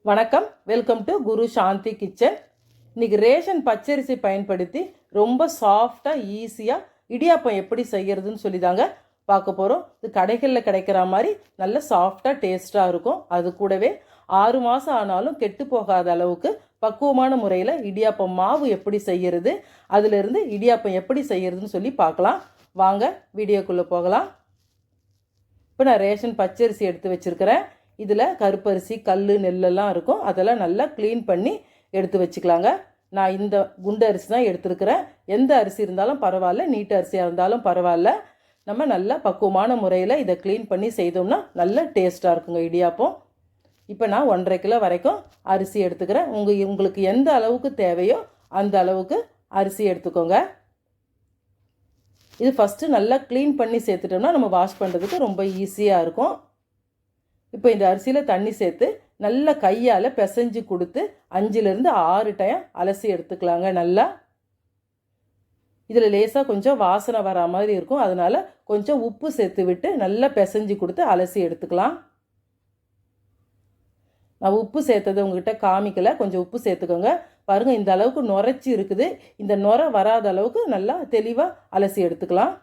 வணக்கம், welcome to Guru Shanthi kitchen. இன்றைக்கி ration பச்சரிசி பயன்படுத்தி ரொம்ப சாஃப்டாக ஈஸியாக இடியாப்பம் எப்படி செய்கிறதுன்னு சொல்லி தாங்க பார்க்க போகிறோம். இது கடைகளில் கிடைக்கிற மாதிரி நல்ல சாஃப்டாக டேஸ்ட்டாக இருக்கும். அது கூடவே 6 மாதம் ஆனாலும் கெட்டு போகாத அளவுக்கு பக்குவமான முறையில் இடியாப்பம் மாவு எப்படி செய்கிறது, அதிலிருந்து இடியாப்பம் எப்படி செய்கிறதுன்னு சொல்லி பார்க்கலாம். வாங்க வீடியோக்குள்ளே போகலாம். இப்போ நான் ரேஷன் பச்சரிசி எடுத்து வச்சுருக்கிறேன். இதில் கருப்பரிசி, கல், நெல்லெல்லாம் இருக்கும். அதெல்லாம் நல்லா க்ளீன் பண்ணி எடுத்து வச்சுக்கலாங்க. நான் இந்த குண்டு அரிசி தான் எடுத்துருக்கிறேன். எந்த அரிசி இருந்தாலும் பரவாயில்ல, நீட்டு அரிசியாக இருந்தாலும் பரவாயில்ல. நம்ம நல்லா பக்குவமான முறையில் இதை க்ளீன் பண்ணி செய்தோம்னா நல்ல டேஸ்ட்டாக இருக்குங்க இடியாப்பம். இப்போ நான் 1.5 கிலோ வரைக்கும் அரிசி எடுத்துக்கிறேன். உங்களுக்கு எந்த அளவுக்கு தேவையோ அந்த அளவுக்கு அரிசி எடுத்துக்கோங்க. இது ஃபஸ்ட்டு நல்லா க்ளீன் பண்ணி சேர்த்துட்டோம்னா நம்ம வாஷ் பண்ணுறதுக்கு ரொம்ப ஈஸியாக இருக்கும். இப்போ இந்த அரிசியில் தண்ணி சேர்த்து நல்லா கையால் பிசைஞ்சு கொடுத்து 5-6 டைம் அலசி எடுத்துக்கலாங்க. நல்லா இதில் லேசாக கொஞ்சம் வாசனை வரா மாதிரி இருக்கும். அதனால் கொஞ்சம் உப்பு சேர்த்து விட்டு நல்லா பிசைஞ்சு கொடுத்து அலசி எடுத்துக்கலாம். நான் உப்பு சேர்த்தது உங்கள்கிட்ட காமிக்கலை, கொஞ்சம் உப்பு சேர்த்துக்கோங்க. பாருங்கள், இந்த அளவுக்கு நுரைச்சி இருக்குது. இந்த நுரை வராத அளவுக்கு நல்லா தெளிவாக அலசி எடுத்துக்கலாம்.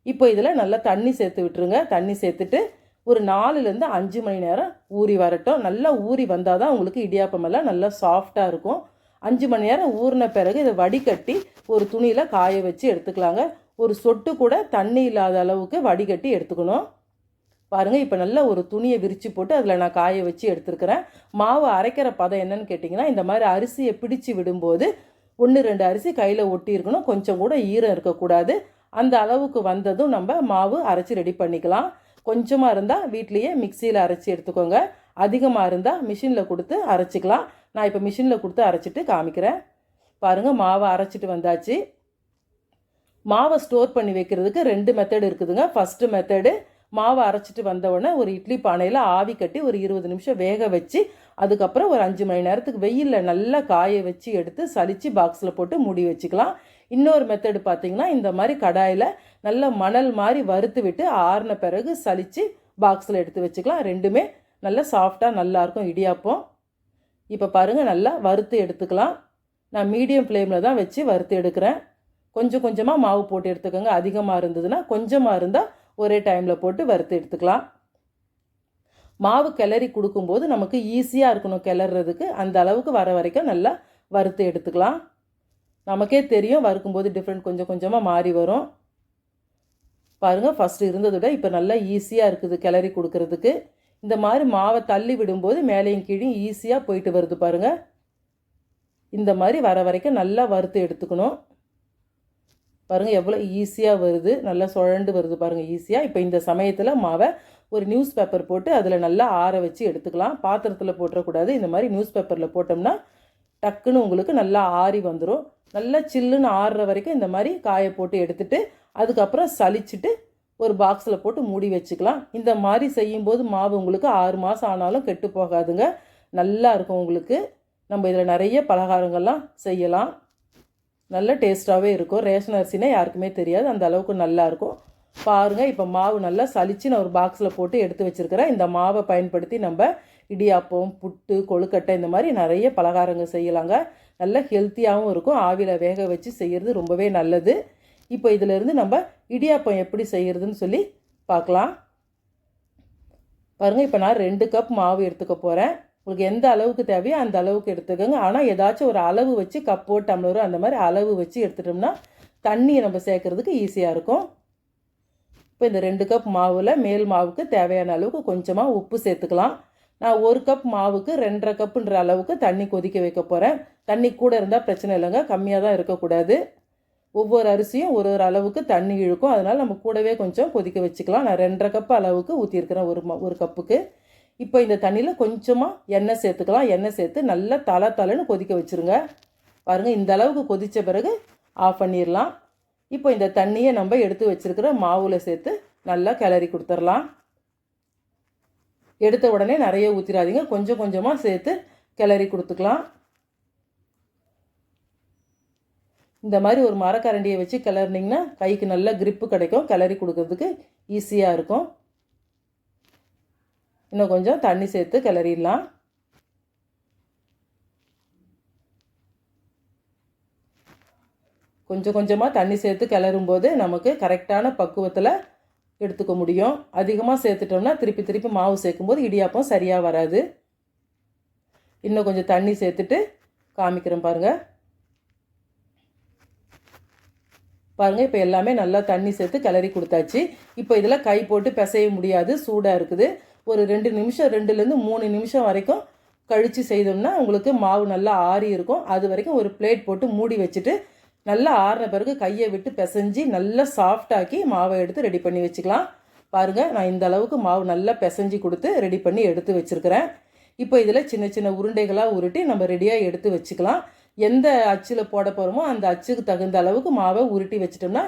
இப்போ இதில் நல்லா தண்ணி சேர்த்து விட்டுருங்க. தண்ணி சேர்த்துட்டு ஒரு 4-5 மணி நேரம் ஊறி வரட்டும். நல்லா ஊறி வந்தால் தான் உங்களுக்கு இடியாப்பமெல்லாம் நல்லா சாஃப்டாக இருக்கும். 5 மணி நேரம் ஊறின பிறகு இதை வடிகட்டி ஒரு துணியில் காய வச்சு எடுத்துக்கலாங்க. ஒரு சொட்டு கூட தண்ணி இல்லாத அளவுக்கு வடிகட்டி எடுத்துக்கணும். பாருங்கள், இப்போ நல்லா ஒரு துணியை விரித்து போட்டு அதில் நான் காய வச்சு எடுத்துருக்கிறேன். மாவு அரைக்கிற பதம் என்னன்னு கேட்டிங்கன்னா, இந்த மாதிரி அரிசியை பிடிச்சி விடும்போது 1-2 அரிசி கையில் ஒட்டி இருக்கணும். கொஞ்சம் கூட ஈரம் இருக்கக்கூடாது. அந்த அளவுக்கு வந்ததும் நம்ம மாவு அரைச்சி ரெடி பண்ணிக்கலாம். கொஞ்சமாக இருந்தால் வீட்லேயே மிக்சியில் அரைச்சி எடுத்துக்கோங்க. அதிகமாக இருந்தால் மிஷினில் கொடுத்து அரைச்சிக்கலாம். நான் இப்போ மிஷினில் கொடுத்து அரைச்சிட்டு காமிக்கிறேன். பாருங்கள், மாவை அரைச்சிட்டு வந்தாச்சு. மாவை ஸ்டோர் பண்ணி வைக்கிறதுக்கு 2 மெத்தடு இருக்குதுங்க. ஃபஸ்ட்டு மெத்தடு, மாவை அரைச்சிட்டு வந்தவுடனே ஒரு இட்லி பானையில் ஆவி கட்டி ஒரு 20 நிமிஷம் வேக வச்சு அதுக்கப்புறம் ஒரு 5 மணி நேரத்துக்கு வெயிலில் நல்லா காய வச்சு எடுத்து சலித்து பாக்ஸில் போட்டு மூடி வச்சுக்கலாம். இன்னொரு மெத்தடு பார்த்திங்கன்னா, இந்த மாதிரி கடாயில் நல்லா மணல் மாதிரி வறுத்து விட்டு ஆறின பிறகு சலித்து பாக்ஸில் எடுத்து வச்சுக்கலாம். ரெண்டுமே நல்லா சாஃப்டாக நல்லாயிருக்கும் இடியாப்பம். இப்போ பாருங்கள், நல்லா வறுத்து எடுத்துக்கலாம். நான் மீடியம் ஃப்ளேமில் தான் வச்சு வறுத்து எடுக்கிறேன். கொஞ்சம் கொஞ்சமாக மாவு போட்டு எடுத்துக்கோங்க. அதிகமாக இருந்ததுன்னா, கொஞ்சமாக இருந்தால் ஒரே டைமில் போட்டு வறுத்து எடுத்துக்கலாம். மாவு கிளறி கொடுக்கும்போது நமக்கு ஈஸியாக இருக்கணும் கிளறதுக்கு. அந்த அளவுக்கு வர வரைக்கும் நல்லா வறுத்து எடுத்துக்கலாம். நமக்கே தெரியும் வறுக்கும்போது டிஃப்ரெண்ட் கொஞ்சம் கொஞ்சமாக மாறி வரும். பாருங்கள், ஃபஸ்ட்டு இருந்ததை விட இப்போ நல்லா ஈஸியாக இருக்குது கிளறி கொடுக்கறதுக்கு. இந்த மாதிரி மாவை தள்ளி விடும்போது மேலேயும் கீழே ஈஸியாக போயிட்டு வருது பாருங்கள். இந்த மாதிரி வர வரைக்கும் நல்லா வறுத்து எடுத்துக்கணும். பாருங்கள் எவ்வளோ ஈஸியாக வருது, நல்லா சுழண்டு வருது பாருங்கள் ஈஸியாக. இப்போ இந்த சமயத்தில் மாவை ஒரு நியூஸ் பேப்பர் போட்டு அதில் நல்லா ஆற வச்சு எடுத்துக்கலாம். பாத்திரத்தில் போட்டுறக்கூடாது. இந்த மாதிரி நியூஸ் பேப்பரில் போட்டோம்னா டக்குன்னு உங்களுக்கு நல்லா ஆறி வந்துடும். நல்லா சில்லுன்னு ஆறுற வரைக்கும் இந்த மாதிரி காய போட்டு எடுத்துட்டு அதுக்கப்புறம் சலிச்சுட்டு ஒரு பாக்ஸில் போட்டு மூடி வச்சுக்கலாம். இந்த மாதிரி செய்யும்போது மாவு உங்களுக்கு 6 மாதம் ஆனாலும் கெட்டு போகாதுங்க. நல்லா இருக்கும் உங்களுக்கு. நம்ம இதில் நிறைய பலகாரங்கள்லாம் செய்யலாம். நல்ல டேஸ்ட்டாகவே இருக்கும். ரேஷன் அரிசினா யாருக்குமே தெரியாது, அந்த அளவுக்கு நல்லாயிருக்கும். பாருங்கள், இப்போ மாவு நல்லா சலித்து நான் ஒரு பாக்ஸில் போட்டு எடுத்து வச்சுருக்கிறேன். இந்த மாவை பயன்படுத்தி நம்ம இடியாப்பம், புட்டு, கொழுக்கட்டை இந்த மாதிரி நிறைய பலகாரங்கள் செய்யலாங்க. நல்ல ஹெல்த்தியாகவும் இருக்கும். ஆவியில் வேக வச்சு செய்கிறது ரொம்பவே நல்லது. இப்போ இதிலேருந்து நம்ம இடியாப்பம் எப்படி செய்கிறதுன்னு சொல்லி பார்க்கலாம். பாருங்கள், இப்போ நான் 2 கப் மாவு எடுத்துக்க போகிறேன். உங்களுக்கு எந்த அளவுக்கு தேவையோ அந்த அளவுக்கு எடுத்துக்கோங்க. ஆனால் ஏதாச்சும் ஒரு அளவு வச்சு கப்போ டம்ளரோ அந்த மாதிரி அளவு வச்சு எடுத்துட்டோம்னா தண்ணியை நம்ம சேர்க்குறதுக்கு ஈஸியாக இருக்கும். இப்போ இந்த 2 கப் மாவில் மேல் மாவுக்கு தேவையான அளவுக்கு கொஞ்சமாக உப்பு சேர்த்துக்கலாம். நான் 1 கப் மாவுக்கு 2.5 கப்புன்ற அளவுக்கு தண்ணி கொதிக்க வைக்க போகிறேன். தண்ணி கூட இருந்தால் பிரச்சனை இல்லைங்க, கம்மியாக தான் இருக்கக்கூடாது. ஒவ்வொரு அரிசியும் ஒரு அளவுக்கு தண்ணி இழுக்கும். அதனால் நம்ம கூடவே கொஞ்சம் கொதிக்க வச்சுக்கலாம். நான் 2.5 கப் அளவுக்கு ஊற்றிருக்கிறேன் ஒரு கப்புக்கு. இப்போ இந்த தண்ணியில் கொஞ்சமாக எண்ணெய் சேர்த்துக்கலாம். எண்ணெய் சேர்த்து நல்லா தலைன்னு கொதிக்க வச்சுருங்க. பாருங்கள், இந்த அளவுக்கு கொதித்த பிறகு ஆஃப் பண்ணிடலாம். இப்போ இந்த தண்ணியை நம்ம எடுத்து வச்சுருக்கிற மாவில் சேர்த்து நல்லா கிளறி கொடுத்துடலாம். எடுத்த உடனே நிறைய ஊற்றிடாதீங்க, கொஞ்சம் கொஞ்சமாக சேர்த்து கிளறி கொடுத்துக்கலாம். இந்த மாதிரி ஒரு மரக்கரண்டியை வச்சு கிளறினீங்கன்னா கைக்கு நல்ல கிரிப்பு கிடைக்கும். கிளறி கொடுக்கறதுக்கு ஈஸியாக இருக்கும். இன்னும் கொஞ்சம் தண்ணி சேர்த்து கிளறிடலாம். கொஞ்சம் கொஞ்சமாக தண்ணி சேர்த்து கிளறும்போது நமக்கு கரெக்டான பக்குவத்தில் எடுத்துக்க முடியும். அதிகமாக சேர்த்துட்டோம்னா திருப்பி திருப்பி மாவு சேர்க்கும்போது இடியாப்பம் சரியாக வராது. இன்னும் கொஞ்சம் தண்ணி சேர்த்துட்டு காமிக்கிறேன் பாருங்கள். பாருங்கள், இப்போ எல்லாமே நல்லா தண்ணி சேர்த்து கிளறி கொடுத்தாச்சு. இப்போ இதில் கை போட்டு பிசைய முடியாது, சூடாக இருக்குது. ஒரு 2 நிமிஷம் 2லேருந்து 3 நிமிஷம் வரைக்கும் கழித்து செய்தோம்னா உங்களுக்கு மாவு நல்லா ஆறி இருக்கும். அது வரைக்கும் ஒரு பிளேட் போட்டு மூடி வச்சுட்டு நல்லா ஆறின பிறகு கையை விட்டு பிசைஞ்சு நல்லா சாஃப்டாக்கி மாவை எடுத்து ரெடி பண்ணி வச்சுக்கலாம். பாருங்கள், நான் இந்த அளவுக்கு மாவு நல்லா பிசைஞ்சு கொடுத்து ரெடி பண்ணி எடுத்து வச்சுருக்கிறேன். இப்போ இதில் சின்ன சின்ன உருண்டைகளாக உருட்டி நம்ம ரெடியாக எடுத்து வச்சுக்கலாம். எந்த அச்சில் போட போகிறோமோ அந்த அச்சுக்கு தகுந்த அளவுக்கு மாவை உருட்டி வச்சிட்டோம்னா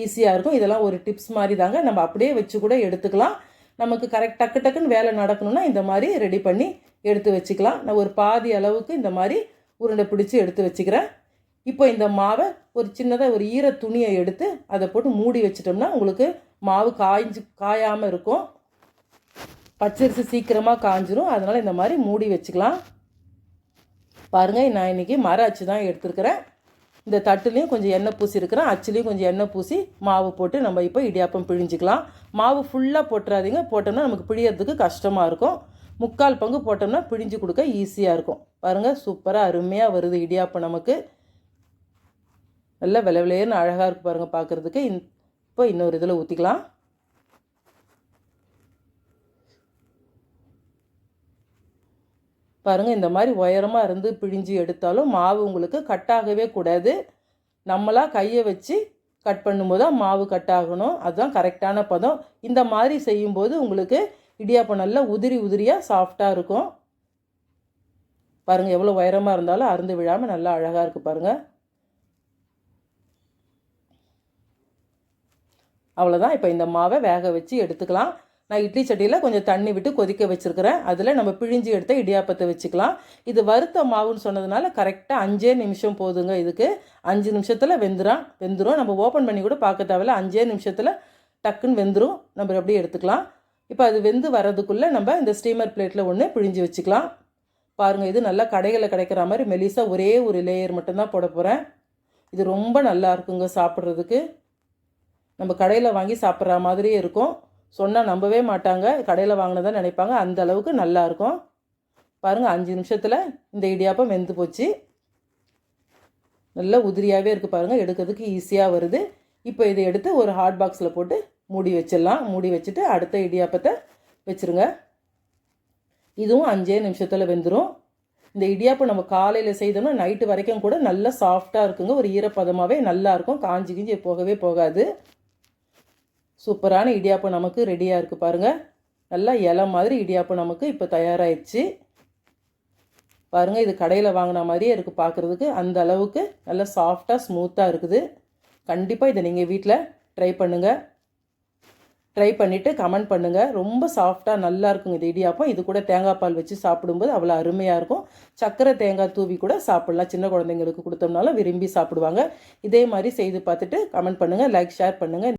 ஈஸியாக இருக்கும். இதெல்லாம் ஒரு டிப்ஸ் மாதிரி தாங்க. நம்ம அப்படியே வச்சு கூட எடுத்துக்கலாம். நமக்கு டக்கு டக்குன்னு வேலை நடக்கணும்னா இந்த மாதிரி ரெடி பண்ணி எடுத்து வச்சுக்கலாம். நான் ஒரு பாதி அளவுக்கு இந்த மாதிரி உருண்டை பிடிச்சி எடுத்து வச்சுக்கிறேன். இப்போ இந்த மாவை ஒரு சின்னதாக ஒரு ஈர துணியை எடுத்து அதை போட்டு மூடி வச்சிட்டோம்னா உங்களுக்கு மாவு காயாமல் இருக்கும். பச்சரிசி சீக்கிரமாக காஞ்சிரும். அதனால் இந்த மாதிரி மூடி வச்சுக்கலாம். பாருங்கள், நான் இன்றைக்கி மர அச்சு தான் எடுத்துருக்கிறேன். இந்த தட்டுலேயும் கொஞ்சம் எண்ணெய் பூசி இருக்கிறேன், அச்சுலேயும் கொஞ்சம் எண்ணெய் பூசி மாவு போட்டு நம்ம இப்போ இடியாப்பம் பிழிஞ்சிக்கலாம். மாவு ஃபுல்லாக போட்டுறாதீங்க, போட்டோம்னா நமக்கு பிழியறதுக்கு கஷ்டமாக இருக்கும். 3/4 பங்கு போட்டோம்னா பிழிஞ்சு கொடுக்க ஈஸியாக இருக்கும். பாருங்கள், சூப்பராக அருமையாக வருது இடியாப்பம். நமக்கு நல்லா விளைவிலேன்னு அழகாக இருக்குது பாருங்கள் பார்க்குறதுக்கு. இப்போ இன்னொரு இதில் ஊற்றிக்கலாம். பாருங்கள், இந்த மாதிரி உயரமாக இருந்து பிழிஞ்சு எடுத்தாலும் மாவு உங்களுக்கு கட்டாகவே கூடாது. நம்மளாக கையை வச்சு கட் பண்ணும்போது தான் மாவு கட் ஆகணும். அதுதான் கரெக்டான பதம். இந்த மாதிரி செய்யும்போது உங்களுக்கு இடியாப்பம் நல்லா உதிரியாக சாஃப்டாக இருக்கும். பாருங்கள், எவ்வளோ உயரமாக இருந்தாலும் அறுந்து விழாமல் நல்லா அழகாக இருக்குது பாருங்கள். அவ்வளோதான். இப்போ இந்த மாவை வேக வச்சு எடுத்துக்கலாம். நான் இட்லி சட்டியில் கொஞ்சம் தண்ணி விட்டு கொதிக்க வச்சுருக்கிறேன். அதில் நம்ம பிழிஞ்சு எடுத்த இடியாப்பத்தை வச்சுக்கலாம். இது வறுத்த மாவுன்னு சொன்னதுனால கரெக்டாக 5 நிமிஷம் போதுங்க. இதுக்கு 5 நிமிஷத்தில் வெந்துடும். நம்ம ஓப்பன் பண்ணி கூட பார்க்க தேவையில்ல. 5 நிமிஷத்தில் டக்குன்னு வெந்துடும். நம்ம அப்படியே எடுத்துக்கலாம். இப்போ அது வெந்து வர்றதுக்குள்ளே நம்ம இந்த ஸ்டீமர் பிளேட்டில் ஒன்று பிழிஞ்சு வச்சுக்கலாம். பாருங்கள், இது நல்லா கடைகளில் கிடைக்கிற மாதிரி மெலிசாக ஒரே ஒரு லேயர் மட்டும்தான் போட போகிறேன். இது ரொம்ப நல்லா இருக்குங்க சாப்பிட்றதுக்கு. நம்ம கடையில் வாங்கி சாப்பிட்ற மாதிரியே இருக்கும். சொன்னால் நம்பவே மாட்டாங்க, கடையில் வாங்கினதான் நினைப்பாங்க. அந்த அளவுக்கு நல்லாயிருக்கும். பாருங்கள், 5 நிமிஷத்தில் இந்த இடியாப்பம் வெந்து போச்சு. நல்லா உதிரியாகவே இருக்குது பாருங்கள். எடுக்கிறதுக்கு ஈஸியாக வருது. இப்போ இதை எடுத்து ஒரு ஹாட் பாக்ஸில் போட்டு மூடி வச்சிடலாம். மூடி வச்சுட்டு அடுத்த இடியாப்பத்தை வச்சுருங்க. இதுவும் 5 நிமிஷத்தில் வெந்துடும். இந்த இடியாப்பம் நம்ம காலையில் செய்தோம்னா நைட்டு வரைக்கும் கூட நல்லா சாஃப்டாக இருக்குங்க. ஒரு ஈரப்பதமாகவே நல்லாயிருக்கும். காஞ்சி கிஞ்சி போகவே போகாது. சூப்பரான இடியாப்பம் நமக்கு ரெடியாக இருக்குது பாருங்கள். நல்லா இலை மாதிரி இடியாப்பம் நமக்கு இப்போ தயாராகிடுச்சு. பாருங்கள், இது கடையில் வாங்கின மாதிரியே இருக்குது பார்க்குறதுக்கு. அந்த அளவுக்கு நல்லா சாஃப்டாக ஸ்மூத்தாக இருக்குது. கண்டிப்பாக இதை நீங்கள் வீட்டில் ட்ரை பண்ணுங்கள். ட்ரை பண்ணிவிட்டு கமெண்ட் பண்ணுங்கள். ரொம்ப சாஃப்டாக நல்லா இருக்குங்க இது இடியாப்பம். இது கூட தேங்காய் பால் வச்சு சாப்பிடும்போது அவ்வளோ அருமையாக இருக்கும். சர்க்கரை தேங்காய் தூவி கூட சாப்பிட்லாம். சின்ன குழந்தைங்களுக்கு கொடுத்தோம்னாலும் விரும்பி சாப்பிடுவாங்க. இதே மாதிரி செய்து பார்த்துட்டு கமெண்ட் பண்ணுங்கள், லைக் ஷேர் பண்ணுங்கள்.